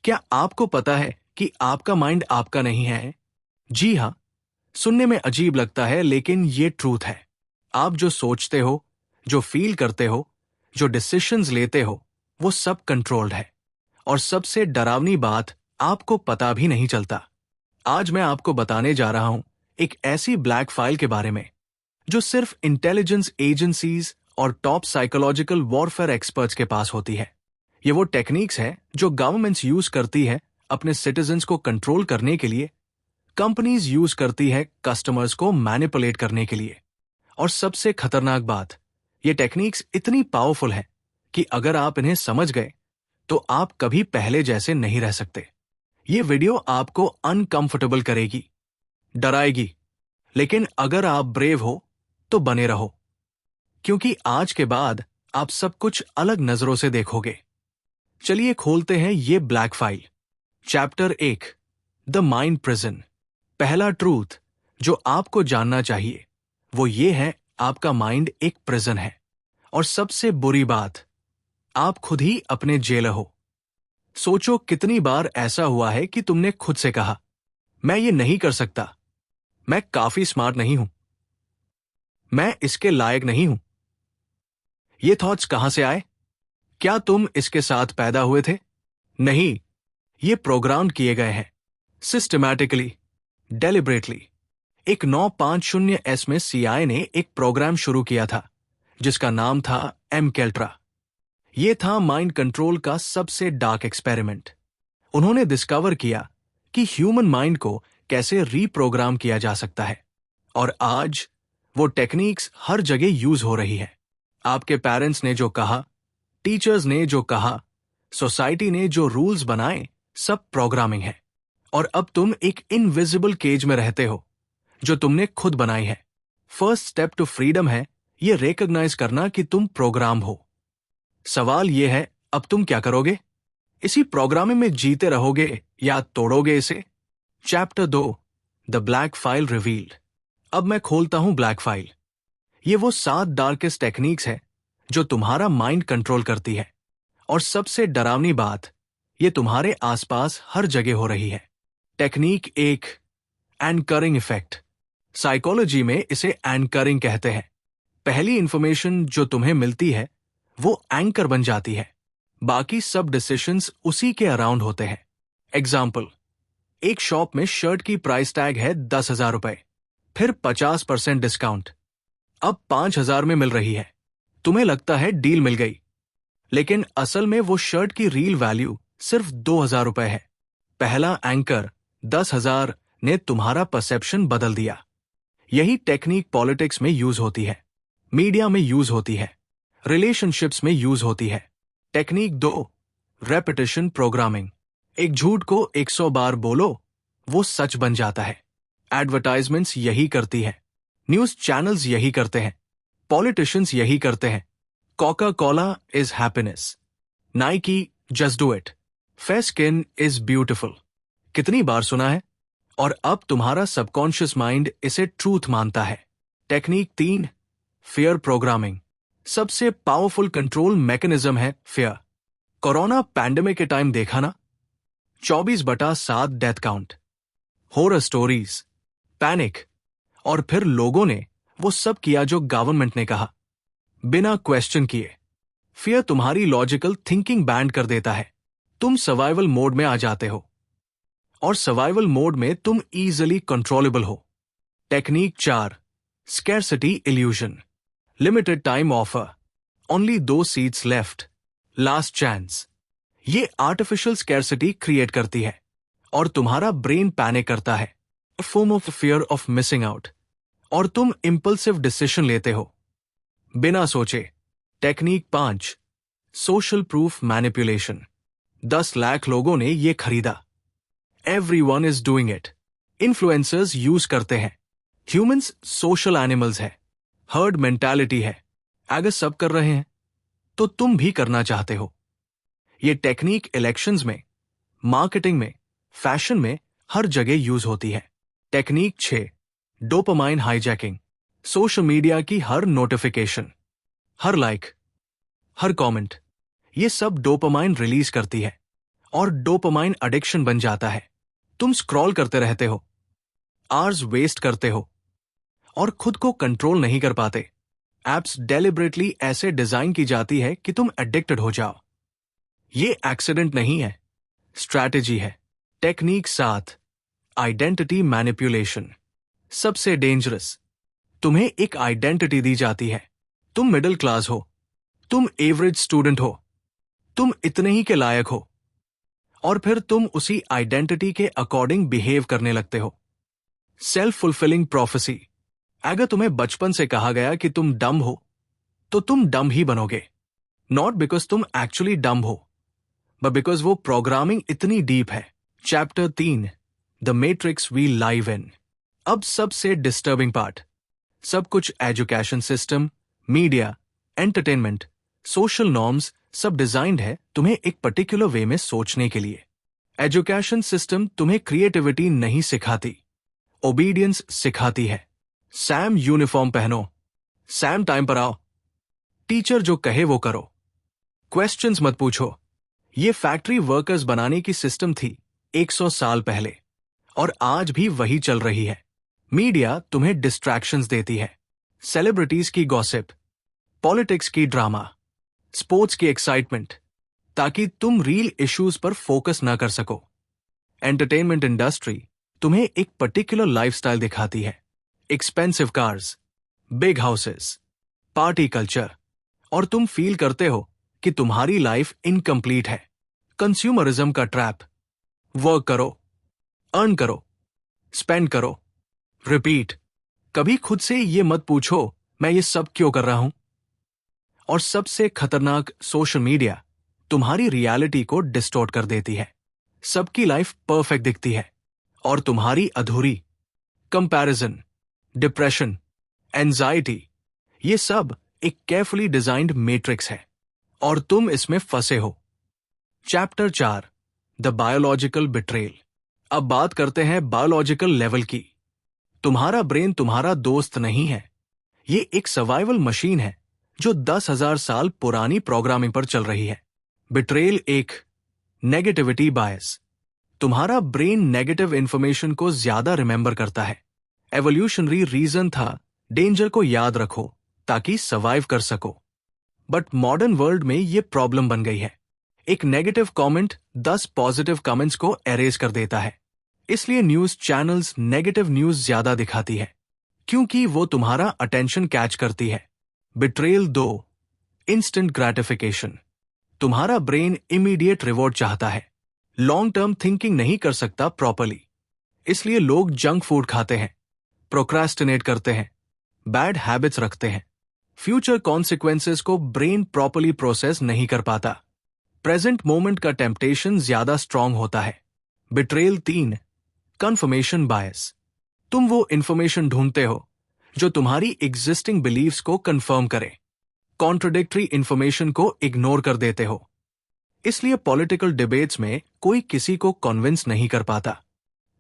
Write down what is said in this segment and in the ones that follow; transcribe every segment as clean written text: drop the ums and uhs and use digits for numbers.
क्या आपको पता है कि आपका माइंड आपका नहीं है? जी हाँ, सुनने में अजीब लगता है लेकिन ये ट्रूथ है। आप जो सोचते हो, जो फील करते हो, जो डिसीजंस लेते हो, वो सब कंट्रोल्ड है। और सबसे डरावनी बात, आपको पता भी नहीं चलता। आज मैं आपको बताने जा रहा हूं एक ऐसी ब्लैक फाइल के बारे में जो सिर्फ इंटेलिजेंस एजेंसीज और टॉप साइकोलॉजिकल वॉरफेयर एक्सपर्ट्स के पास होती है। ये वो टेक्निक्स है जो गवर्नमेंट्स यूज करती है अपने सिटीजन्स को कंट्रोल करने के लिए, कंपनीज यूज करती है कस्टमर्स को मैनिपुलेट करने के लिए। और सबसे खतरनाक बात, ये टेक्निक्स इतनी पावरफुल है कि अगर आप इन्हें समझ गए तो आप कभी पहले जैसे नहीं रह सकते। ये वीडियो आपको अनकंफर्टेबल करेगी, डराएगी, लेकिन अगर आप ब्रेव हो तो बने रहो, क्योंकि आज के बाद आप सब कुछ अलग नजरों से देखोगे। चलिए खोलते हैं ये black file. Chapter 1, the mind prison. पहला ट्रूथ जो आपको जानना चाहिए वो ये है, आपका माइंड एक प्रिजन है। और सबसे बुरी बात, आप खुद ही अपने जेलर हो। सोचो कितनी बार ऐसा हुआ है कि तुमने खुद से कहा, मैं ये नहीं कर सकता, मैं काफी स्मार्ट नहीं हूं, मैं इसके लायक नहीं हूं। ये थॉट्स कहां से आए? क्या तुम इसके साथ पैदा हुए थे? नहीं, ये प्रोग्राम किए गए हैं, सिस्टमैटिकली, डेलिबरेटली। एक 950S में सीआईए ने एक प्रोग्राम शुरू किया था जिसका नाम था MKULTRA। ये था माइंड कंट्रोल का सबसे डार्क एक्सपेरिमेंट। उन्होंने डिस्कवर किया कि ह्यूमन माइंड को कैसे रीप्रोग्राम किया जा सकता है। और आज वो टेक्निक्स हर जगह यूज हो रही है। आपके पेरेंट्स ने जो कहा, टीचर्स ने जो कहा, सोसाइटी ने जो रूल्स बनाए, सब प्रोग्रामिंग है। और अब तुम एक इनविजिबल केज में रहते हो जो तुमने खुद बनाई है। फर्स्ट स्टेप टू फ्रीडम है ये रिकॉग्नाइज करना कि तुम प्रोग्राम हो। सवाल ये है, अब तुम क्या करोगे? इसी प्रोग्रामिंग में जीते रहोगे या तोड़ोगे इसे? Chapter 2, the black file revealed. अब मैं खोलता हूं ब्लैक फाइल। ये वो 7 डार्केस्ट टेक्निक्स है जो तुम्हारा माइंड कंट्रोल करती है। और सबसे डरावनी बात, ये तुम्हारे आसपास हर जगह हो रही है। Technique 1, anchoring effect. साइकोलॉजी में इसे एंकरिंग कहते हैं। पहली इंफॉर्मेशन जो तुम्हें मिलती है वो एंकर बन जाती है। बाकी सब डिसीजंस उसी के अराउंड होते हैं। एग्जाम्पल, एक शॉप में शर्ट की प्राइस टैग है 10,000 रुपए, फिर 50% डिस्काउंट, अब 5,000 में मिल रही है। तुम्हें लगता है डील मिल गई, लेकिन असल में वो शर्ट की रियल वैल्यू सिर्फ 2,000 रुपए है। पहला एंकर 10,000 ने तुम्हारा परसेप्शन बदल दिया। यही टेक्निक पॉलिटिक्स में यूज होती है, मीडिया में यूज होती है, रिलेशनशिप्स में यूज होती है। Technique 2, repetition programming. एक झूठ को 100 बार बोलो, वो सच बन जाता है। एडवर्टाइजमेंट्स यही करती है, न्यूज चैनल्स यही करते हैं, पॉलिटिशियंस यही करते हैं। Coca Cola is happiness, Nike just do it, fair skin is beautiful. कितनी बार सुना है? और अब तुम्हारा सबकॉन्शियस माइंड इसे ट्रूथ मानता है। Technique 3, fear programming. सबसे पावरफुल कंट्रोल मैकेनिज्म है फियर। कोरोना पैंडेमिक के टाइम देखा ना, 24/7 death count, horror stories, panic, और फिर लोगों ने वो सब किया जो गवर्नमेंट ने कहा, बिना क्वेश्चन किए। फियर तुम्हारी लॉजिकल थिंकिंग बैंड कर देता है। तुम सर्वाइवल मोड में आ जाते हो, और सर्वाइवल मोड में तुम इजीली कंट्रोलेबल हो। Technique 4, scarcity illusion. Limited time offer, only 2 seats left, last chance. ये आर्टिफिशियल स्कैरसिटी क्रिएट करती है और तुम्हारा ब्रेन पैनिक करता है, foam of fear of missing out, और तुम इंपल्सिव डिसीजन लेते हो बिना सोचे। Technique 5, social proof manipulation. 10 lakh लोगों ने ये खरीदा, everyone is doing it. Influencers use करते हैं। ह्यूमंस सोशल एनिमल्स है, हर्ड मेंटालिटी है। अगर सब कर रहे हैं तो तुम भी करना चाहते हो। ये टेक्निक इलेक्शंस में, मार्केटिंग में, फैशन में, हर जगह यूज होती है। Technique 6, dopamine hijacking. Social media की हर नोटिफिकेशन, हर लाइक, हर कमेंट, ये सब डोपामाइन रिलीज करती है और डोपामाइन एडिक्शन बन जाता है। तुम स्क्रॉल करते रहते हो, आवर्स वेस्ट करते हो और खुद को कंट्रोल नहीं कर पाते। एप्स डेलिबरेटली ऐसे डिजाइन की जाती है कि तुम एडिक्टेड हो जाओ। ये एक्सीडेंट नहीं है, स्ट्रैटेजी है। Technique 7, identity manipulation. सबसे डेंजरस, तुम्हें एक आइडेंटिटी दी जाती है। तुम मिडिल क्लास हो, तुम एवरेज स्टूडेंट हो, तुम इतने ही के लायक हो, और फिर तुम उसी आइडेंटिटी के अकॉर्डिंग बिहेव करने लगते हो। Self fulfilling prophecy. अगर तुम्हें बचपन से कहा गया कि तुम डम हो, तो तुम डम ही बनोगे। नॉट बिकॉज तुम एक्चुअली डम हो, बट बिकॉज वो प्रोग्रामिंग इतनी डीप है। Chapter 3, the matrix we live in. अब सबसे डिस्टर्बिंग पार्ट। सब कुछ education system, media, entertainment, social norms सब डिजाइंड है तुम्हें एक पर्टिकुलर वे में सोचने के लिए। एजुकेशन सिस्टम तुम्हें क्रिएटिविटी नहीं सिखाती, ओबीडियंस सिखाती है। सैम यूनिफॉर्म पहनो, सैम टाइम पर आओ, टीचर जो कहे वो करो, क्वेश्चंस मत पूछो। ये फैक्ट्री वर्कर्स बनाने की सिस्टम थी 100 साल पहले, और आज भी वही चल रही है। मीडिया तुम्हें डिस्ट्रैक्शंस देती है, सेलिब्रिटीज की गॉसिप, पॉलिटिक्स की ड्रामा, स्पोर्ट्स की एक्साइटमेंट, ताकि तुम रियल इश्यूज पर फोकस ना कर सको। एंटरटेनमेंट इंडस्ट्री तुम्हें एक पर्टिकुलर लाइफस्टाइल दिखाती है, expensive cars, big houses, party culture, और तुम फील करते हो कि तुम्हारी लाइफ इनकम्प्लीट है। कंज्यूमरिज्म का ट्रैप। वर्क करो, अर्न करो, स्पेंड करो, रिपीट। कभी खुद से ये मत पूछो मैं ये सब क्यों कर रहा हूं। और सबसे खतरनाक, सोशल मीडिया तुम्हारी रियलिटी को डिस्टॉर्ट कर देती है। सबकी लाइफ परफेक्ट दिखती है और तुम्हारी अधूरी। कंपैरिजन, डिप्रेशन, एंजाइटी, ये सब एक केयरफुली डिजाइंड मैट्रिक्स है और तुम इसमें फंसे हो। Chapter 4, the biological betrayal. अब बात करते हैं बायोलॉजिकल लेवल की। तुम्हारा ब्रेन तुम्हारा दोस्त नहीं है, ये एक सर्वाइवल मशीन है जो 10,000 साल पुरानी प्रोग्रामिंग पर चल रही है। बिट्रेल एक नेगेटिविटी बायस। तुम्हारा ब्रेन नेगेटिव इंफॉर्मेशन को ज्यादा रिमेंबर करता है। एवोल्यूशनरी रीजन था डेंजर को याद रखो ताकि सर्वाइव कर सको। बट मॉडर्न वर्ल्ड में ये प्रॉब्लम बन गई है। एक नेगेटिव कमेंट 10 पॉजिटिव कमेंट्स को एरेज कर देता है। इसलिए न्यूज चैनल्स नेगेटिव न्यूज ज्यादा दिखाती है, क्योंकि वो तुम्हारा अटेंशन कैच करती है। Betrayal 2, instant gratification. तुम्हारा ब्रेन इमीडिएट रिवॉर्ड चाहता है, लॉन्ग टर्म थिंकिंग नहीं कर सकता प्रॉपरली। इसलिए लोग जंक फूड खाते हैं, प्रोक्रास्टिनेट करते हैं, बैड हैबिट्स रखते हैं। फ्यूचर कॉन्सिक्वेंसेस को ब्रेन प्रॉपरली प्रोसेस नहीं कर पाता। प्रेजेंट मोमेंट का टेम्पटेशन ज्यादा स्ट्रांग होता है। Betrayal 3, confirmation bias. तुम वो इंफॉर्मेशन ढूंढते हो जो तुम्हारी एग्जिस्टिंग बिलीव्स को कंफर्म करे, कॉन्ट्रडिक्टरी इंफॉर्मेशन को इग्नोर कर देते हो। इसलिए पॉलिटिकल डिबेट्स में कोई किसी को कन्विंस नहीं कर पाता।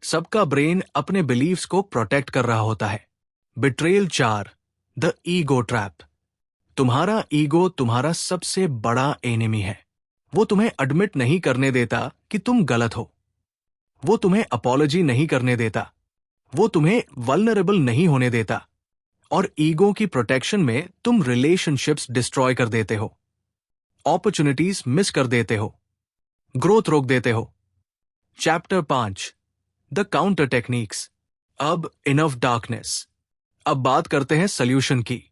सबका ब्रेन अपने बिलीव्स को प्रोटेक्ट कर रहा होता है। Betrayal 4, the ego trap. तुम्हारा ईगो तुम्हारा सबसे बड़ा एनिमी है। वो तुम्हें एडमिट नहीं करने देता कि तुम गलत हो, वो तुम्हें अपॉलॉजी नहीं करने देता, वो तुम्हें वल्नरेबल नहीं होने देता, और ईगो की प्रोटेक्शन में तुम रिलेशनशिप्स डिस्ट्रॉय कर देते हो, अपॉर्चुनिटीज मिस कर देते हो, ग्रोथ रोक देते हो। Chapter 5, the counter techniques. अब इनफ डार्कनेस। अब बात करते हैं सॉल्यूशन की।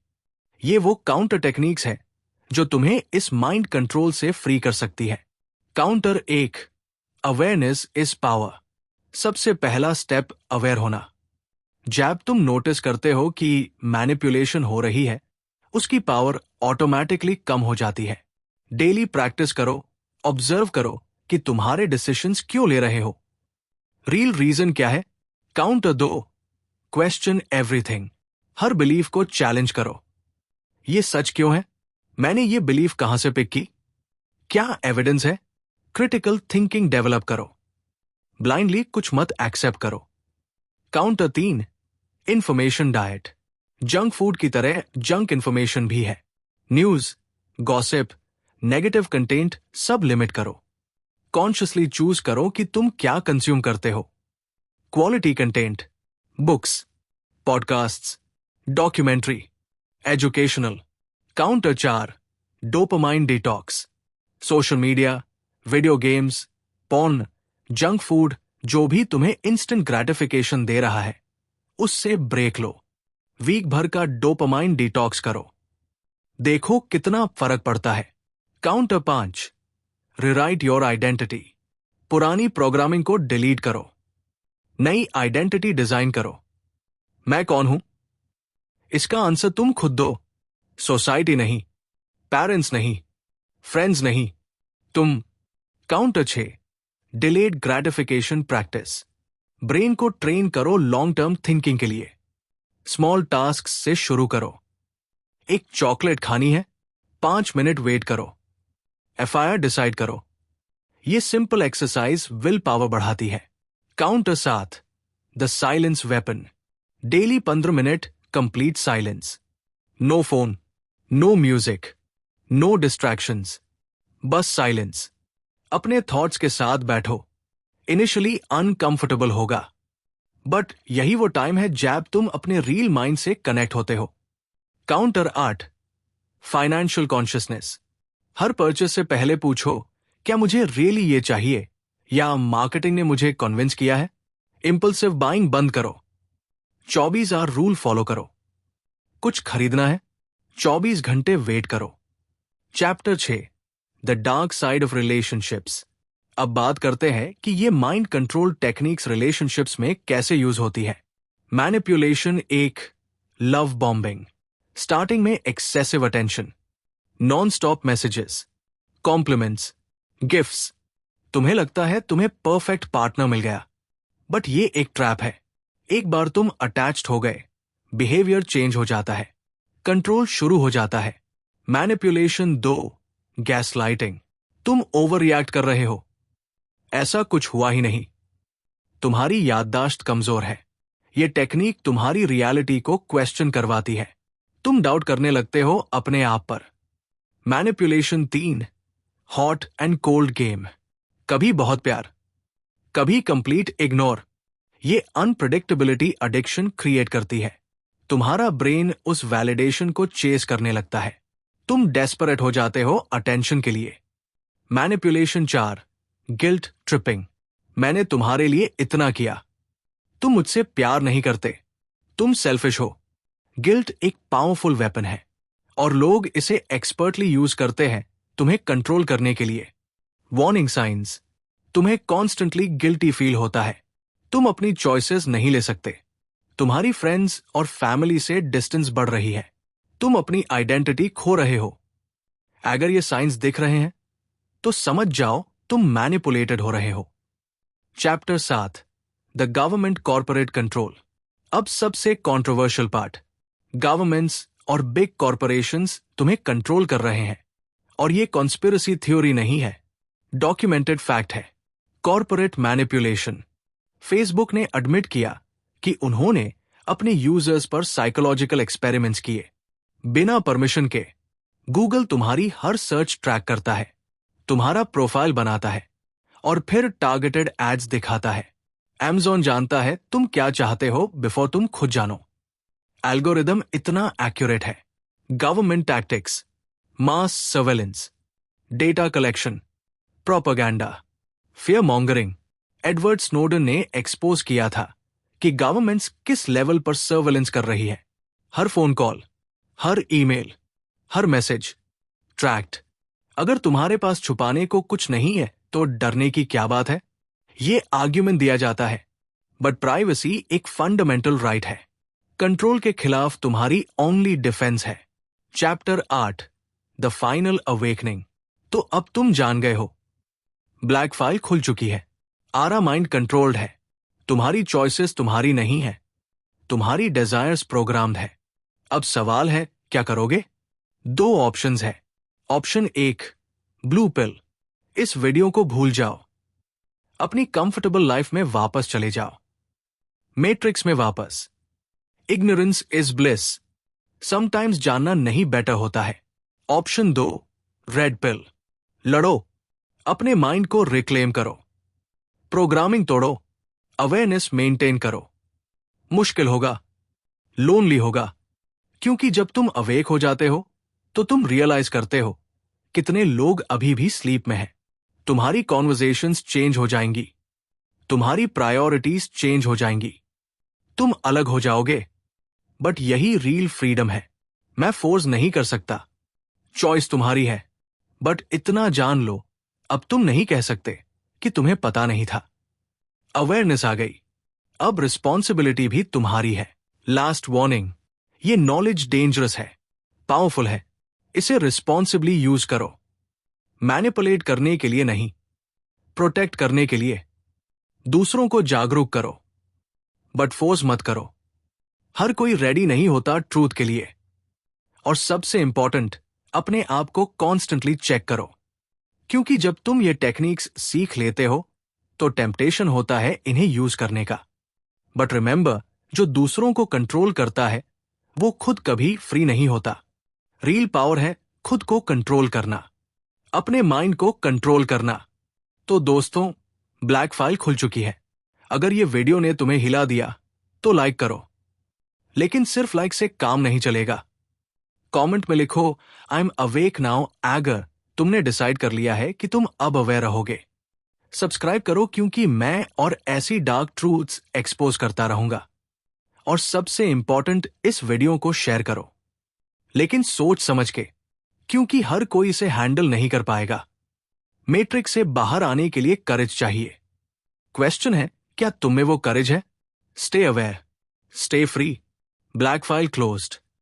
ये वो काउंटर टेक्निक्स है जो तुम्हें इस माइंड कंट्रोल से फ्री कर सकती है। Counter 1, awareness is power. सबसे पहला स्टेप अवेयर होना। जब तुम नोटिस करते हो कि मैनिपुलेशन हो रही है, उसकी पावर ऑटोमेटिकली कम हो जाती है। डेली प्रैक्टिस करो, ऑब्जर्व करो कि तुम्हारे डिसीजंस क्यों ले रहे हो, रियल रीजन क्या है। Counter 2, question everything. हर बिलीफ को चैलेंज करो। ये सच क्यों है, मैंने ये बिलीफ कहां से पिक की, क्या एविडेंस है। क्रिटिकल थिंकिंग डेवलप करो, ब्लाइंडली कुछ मत एक्सेप्ट करो। Counter 3, information diet. Junk food की तरह जंक इंफॉर्मेशन भी है। न्यूज, गॉसिप, नेगेटिव कंटेंट सब लिमिट करो। कॉन्शियसली चूज करो कि तुम क्या कंज्यूम करते हो। Quality content, books, podcasts, documentary, educational. Counter 4, dopamine detox. Social media, video games, porn, junk food, जो भी तुम्हें इंस्टेंट ग्रेटिफिकेशन दे रहा है, उससे ब्रेक लो। वीक भर का डोपामाइन डिटॉक्स करो, देखो कितना फर्क पड़ता है। Counter 5, rewrite your identity. पुरानी प्रोग्रामिंग को डिलीट करो, नई आइडेंटिटी डिजाइन करो। मैं कौन हूं? इसका आंसर तुम खुद दो। सोसाइटी नहीं, पेरेंट्स नहीं, फ्रेंड्स नहीं, तुम। Counter 6, delayed gratification practice. Brain को ट्रेन करो लॉन्ग टर्म थिंकिंग के लिए। स्मॉल टास्क से शुरू करो। एक चॉकलेट खानी है, 5 मिनट वेट करो। एफआईआर डिसाइड करो। यह सिंपल एक्सरसाइज विल पावर बढ़ाती है। Counter 7, the silence weapon. Daily 15 minute complete silence. No phone, no music, no distractions, बस साइलेंस। अपने थॉट्स के साथ बैठो। इनिशियली अनकंफर्टेबल होगा, बट यही वो टाइम है जब तुम अपने रियल माइंड से कनेक्ट होते हो। Counter 8, financial consciousness. हर परचेस से पहले पूछो, क्या मुझे रियली ये चाहिए या मार्केटिंग ने मुझे कन्विंस किया है? इंपल्सिव बाइंग बंद करो। 24 आवर रूल फॉलो करो। कुछ खरीदना है, 24 घंटे वेट करो। Chapter 6, the dark side of relationships. अब बात करते हैं कि ये माइंड कंट्रोल टेक्निक्स रिलेशनशिप्स में कैसे यूज होती है। Manipulation 1, love bombing. स्टार्टिंग में excessive attention, non stop messages, compliments, gifts. तुम्हें लगता है तुम्हें परफेक्ट पार्टनर मिल गया, बट ये एक ट्रैप है। एक बार तुम अटैच्ड हो गए, बिहेवियर चेंज हो जाता है, कंट्रोल शुरू हो जाता है। Manipulation 2, gaslighting. तुम ओवर रिएक्ट कर रहे हो, ऐसा कुछ हुआ ही नहीं, तुम्हारी याददाश्त कमजोर है। यह टेक्निक तुम्हारी रियलिटी को क्वेश्चन करवाती है। तुम डाउट करने लगते हो अपने आप पर। Manipulation 3, hot and cold game. कभी बहुत प्यार, कभी कंप्लीट इग्नोर। ये अनप्रेडिक्टेबिलिटी एडिक्शन क्रिएट करती है। तुम्हारा ब्रेन उस वैलिडेशन को चेस करने लगता है। तुम डेस्परेट हो जाते हो अटेंशन के लिए। Manipulation 4, guilt tripping. मैंने तुम्हारे लिए इतना किया, तुम मुझसे प्यार नहीं करते, तुम सेल्फिश हो। गिल्ट एक पावरफुल वेपन है और लोग इसे एक्सपर्टली यूज करते हैं तुम्हें कंट्रोल करने के लिए। Warning science. तुम्हें कॉन्स्टेंटली गिल्टी फील होता है, तुम अपनी चॉइसेस नहीं ले सकते। तुम्हारी फ्रेंड्स और फैमिली से डिस्टेंस बढ़ रही है, तुम अपनी आइडेंटिटी खो रहे हो। अगर ये साइंस दिख रहे हैं तो समझ जाओ तुम मैनिपुलेटेड हो रहे हो। Chapter 7, the government corporate control. अब सबसे कंट्रोवर्शियल पार्ट। गवर्नमेंट्स और बिग कॉर्पोरेशंस तुम्हें कंट्रोल कर रहे हैं, और ये कॉन्स्पिरेसी थ्योरी नहीं है, डॉक्यूमेंटेड फैक्ट है। Corporate manipulation. फेसबुक ने एडमिट किया कि उन्होंने अपने यूजर्स पर साइकोलॉजिकल एक्सपेरिमेंट्स किए बिना परमिशन के। गूगल तुम्हारी हर सर्च ट्रैक करता है, तुम्हारा प्रोफाइल बनाता है और फिर टारगेटेड एड्स दिखाता है। Amazon जानता है तुम क्या चाहते हो बिफोर तुम खुद जानो। एल्गोरिदम इतना एक्यूरेट है। Government tactics, mass surveillance, data collection, propaganda, fear mongering. Edward Snowden ने एक्सपोज किया था कि गवर्नमेंट्स किस लेवल पर सर्वेलेंस कर रही है। हर फोन कॉल, हर ईमेल, हर मैसेज ट्रैक्ड। अगर तुम्हारे पास छुपाने को कुछ नहीं है तो डरने की क्या बात है? ये आर्ग्यूमेंट दिया जाता है, बट प्राइवेसी एक फंडामेंटल राइट है। कंट्रोल के खिलाफ तुम्हारी ओनली डिफेंस है। Chapter 8, the final awakening. तो अब तुम जान गए हो, ब्लैक फाइल खुल चुकी है, आरा माइंड कंट्रोल्ड है, तुम्हारी चॉइसेस तुम्हारी नहीं है, तुम्हारी डिजायर्स प्रोग्राम्ड है। अब सवाल है क्या करोगे? 2 ऑप्शंस है। Option 1, blue pill. इस वीडियो को भूल जाओ, अपनी कंफर्टेबल लाइफ में वापस चले जाओ, मैट्रिक्स में वापस। Ignorance is bliss. समटाइम्स जानना नहीं बेटर होता है। Option 2, red pill. लड़ो, अपने माइंड को रिक्लेम करो, प्रोग्रामिंग तोड़ो, अवेयरनेस मेंटेन करो। मुश्किल होगा, लोनली होगा, क्योंकि जब तुम अवेक हो जाते हो तो तुम रियलाइज करते हो कितने लोग अभी भी स्लीप में हैं। तुम्हारी कॉन्वर्जेशंस चेंज हो जाएंगी, तुम्हारी प्रायोरिटीज चेंज हो जाएंगी, तुम अलग हो जाओगे। बट यही रियल फ्रीडम है। मैं फोर्स नहीं कर सकता, चॉइस तुम्हारी है। बट इतना जान लो, अब तुम नहीं कह सकते कि तुम्हें पता नहीं था। अवेयरनेस आ गई, अब रिस्पॉन्सिबिलिटी भी तुम्हारी है। लास्ट वार्निंग, ये नॉलेज डेंजरस है, पावरफुल है। इसे रिस्पॉन्सिबली यूज करो, मैनिपुलेट करने के लिए नहीं, प्रोटेक्ट करने के लिए। दूसरों को जागरूक करो, बट फोर्स मत करो। हर कोई रेडी नहीं होता ट्रूथ के लिए। और सबसे इंपॉर्टेंट, अपने आप को कॉन्स्टेंटली चेक करो, क्योंकि जब तुम ये टेक्निक्स सीख लेते हो तो टेम्पटेशन होता है इन्हें यूज करने का। बट रिमेंबर, जो दूसरों को कंट्रोल करता है वो खुद कभी फ्री नहीं होता। रियल पावर है खुद को कंट्रोल करना, अपने माइंड को कंट्रोल करना। तो दोस्तों, ब्लैक फाइल खुल चुकी है। अगर ये वीडियो ने तुम्हें हिला दिया तो लाइक करो, लेकिन सिर्फ लाइक से काम नहीं चलेगा। कमेंट में लिखो, आई एम अवेक नाउ, अगर तुमने डिसाइड कर लिया है कि तुम अब अवेयर रहोगे। सब्सक्राइब करो, क्योंकि मैं और ऐसी डार्क ट्रूथ्स एक्सपोज करता रहूंगा। और सबसे इंपॉर्टेंट, इस वीडियो को शेयर करो, लेकिन सोच समझ के, क्योंकि हर कोई इसे हैंडल नहीं कर पाएगा। मैट्रिक्स से बाहर आने के लिए करेज चाहिए। क्वेश्चन है, क्या तुम में वो करेज है? Stay aware, stay free. Black file closed.